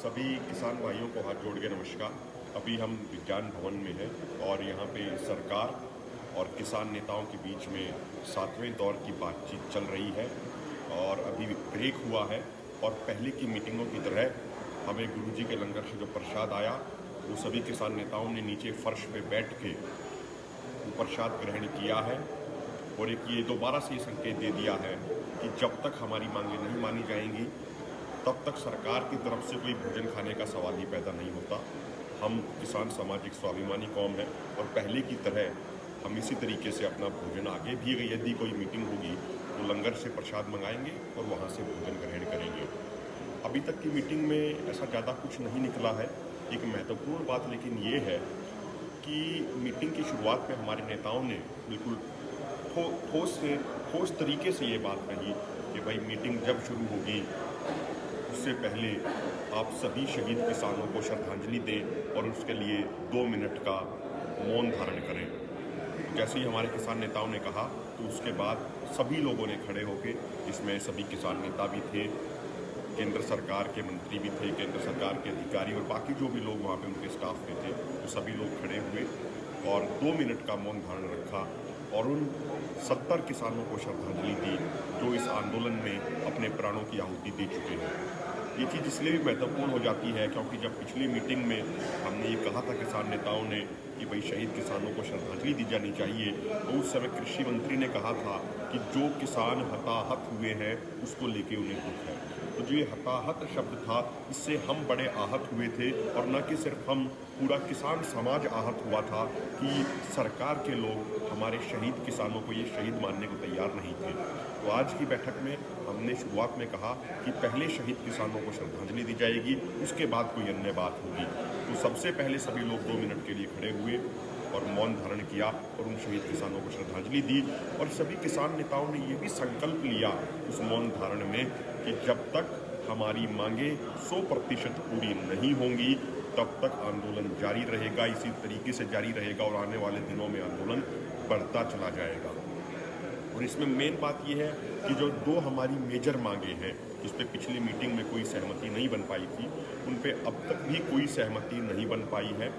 सभी किसान भाइयों को हाथ जोड़ के नमस्कार। अभी हम विज्ञान भवन में हैं और यहाँ पे सरकार और किसान नेताओं के बीच में 7वें दौर की बातचीत चल रही है और अभी ब्रेक हुआ है। और पहले की मीटिंगों की तरह हमें गुरुजी के लंगर से जो प्रसाद आया वो सभी किसान नेताओं ने नीचे फर्श पे बैठ के वो प्रसाद ग्रहण किया है। और एक ये दोबारा से ये संकेत दे दिया है कि जब तक हमारी मांगें नहीं मानी जाएंगी तब तक सरकार की तरफ से कोई भोजन खाने का सवाल ही पैदा नहीं होता। हम किसान सामाजिक स्वाभिमानी कौम है और पहले की तरह हम इसी तरीके से अपना भोजन आगे भी यदि कोई मीटिंग होगी तो लंगर से प्रसाद मंगाएंगे और वहाँ से भोजन ग्रहण करेंगे। अभी तक की मीटिंग में ऐसा ज़्यादा कुछ नहीं निकला है। एक महत्वपूर्ण बात लेकिन ये है कि मीटिंग की शुरुआत में हमारे नेताओं ने बिल्कुल ठोस तरीके से ये बात कही कि भाई मीटिंग जब शुरू होगी उससे पहले आप सभी शहीद किसानों को श्रद्धांजलि दें और उसके लिए 2 मिनट का मौन धारण करें। जैसे ही हमारे किसान नेताओं ने कहा तो उसके बाद सभी लोगों ने खड़े होकर, जिसमें सभी किसान नेता भी थे, केंद्र सरकार के मंत्री भी थे, केंद्र सरकार के अधिकारी और बाकी जो भी लोग वहाँ पे उनके स्टाफ में थे, तो सभी लोग खड़े हुए और 2 मिनट का मौन धारण रखा और उन 70 किसानों को श्रद्धांजलि दी जो इस आंदोलन में अपने प्राणों की आहुति दे चुके हैं। ये चीज़ इसलिए भी महत्वपूर्ण हो जाती है क्योंकि जब पिछली मीटिंग में हमने ये कहा था किसान नेताओं ने कि भाई शहीद किसानों को श्रद्धांजलि दी जानी चाहिए, तो उस समय कृषि मंत्री ने कहा था कि जो किसान हताहत हुए हैं उसको लेके उन्हें दुख है। तो जो ये हताहत शब्द था, इससे हम बड़े आहत हुए थे और न कि सिर्फ हम, पूरा किसान समाज आहत हुआ था कि सरकार के लोग हमारे शहीद किसानों को ये शहीद मानने को तैयार नहीं थे। तो आज की बैठक में हमने शुरुआत में कहा कि पहले शहीद किसानों को श्रद्धांजलि दी जाएगी, उसके बाद कोई अन्य बात होगी। तो सबसे पहले सभी लोग 2 मिनट के लिए खड़े हुए और मौन धारण किया और उन शहीद किसानों को श्रद्धांजलि दी। और सभी किसान नेताओं ने ये भी संकल्प लिया उस मौन धारण में कि जब तक हमारी मांगे 100% पूरी नहीं होंगी तब तक आंदोलन जारी रहेगा, इसी तरीके से जारी रहेगा और आने वाले दिनों में आंदोलन बढ़ता चला जाएगा। और इसमें मेन बात यह है कि जो 2 हमारी मेजर मांगे हैं जिस पे पिछली मीटिंग में कोई सहमति नहीं बन पाई थी, उन पे अब तक भी कोई सहमति नहीं बन पाई है।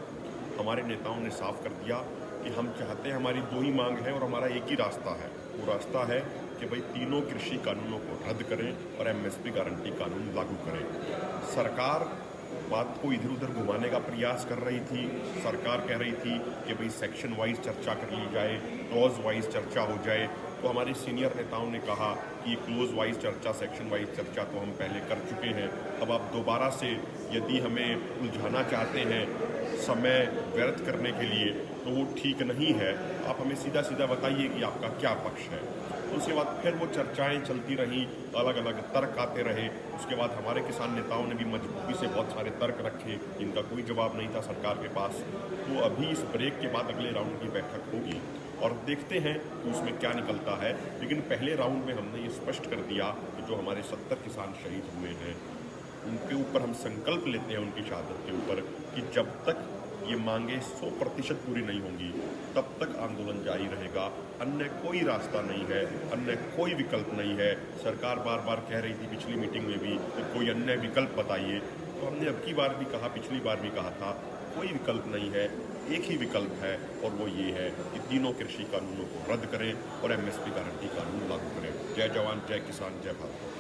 हमारे नेताओं ने साफ कर दिया कि हम चाहते हैं, हमारी 2 ही मांग है और हमारा एक ही रास्ता है। वो रास्ता है कि भाई तीनों कृषि कानूनों को रद्द करें और एमएसपी गारंटी कानून लागू करें। सरकार बात को इधर उधर घुमाने का प्रयास कर रही थी। सरकार कह रही थी कि भाई सेक्शन वाइज चर्चा कर ली जाए, क्लॉज वाइज चर्चा हो जाए। तो हमारे सीनियर नेताओं ने कहा कि ये क्लोज वाइज चर्चा, सेक्शन वाइज चर्चा तो हम पहले कर चुके हैं। अब आप दोबारा से यदि हमें उलझाना चाहते हैं समय व्यर्थ करने के लिए तो वो ठीक नहीं है। आप हमें सीधा सीधा बताइए कि आपका क्या पक्ष है। उसके बाद फिर वो चर्चाएं चलती रहीं, अलग अलग तर्क आते रहे। उसके बाद हमारे किसान नेताओं ने भी मजबूती से बहुत सारे तर्क रखे जिनका कोई जवाब नहीं था सरकार के पास। तो अभी इस ब्रेक के बाद अगले राउंड की बैठक होगी और देखते हैं कि उसमें क्या निकलता है। लेकिन पहले राउंड में हमने ये स्पष्ट कर दिया कि जो हमारे 70 किसान शहीद हुए हैं उनके ऊपर हम संकल्प लेते हैं, उनकी शहादत के ऊपर, कि जब तक ये मांगे 100% पूरी नहीं होंगी तब तक आंदोलन जारी रहेगा। अन्य कोई रास्ता नहीं है, अन्य कोई विकल्प नहीं है। सरकार बार बार कह रही थी पिछली मीटिंग में भी कि कोई अन्य विकल्प बताइए, तो हमने अब की बार भी कहा, पिछली बार भी कहा था, कोई विकल्प नहीं है, एक ही विकल्प है और वो ये है कि तीनों कृषि कानूनों को रद्द करें और एमएसपी गारंटी कानून लागू करें। जय जवान, जय किसान, जय भारत।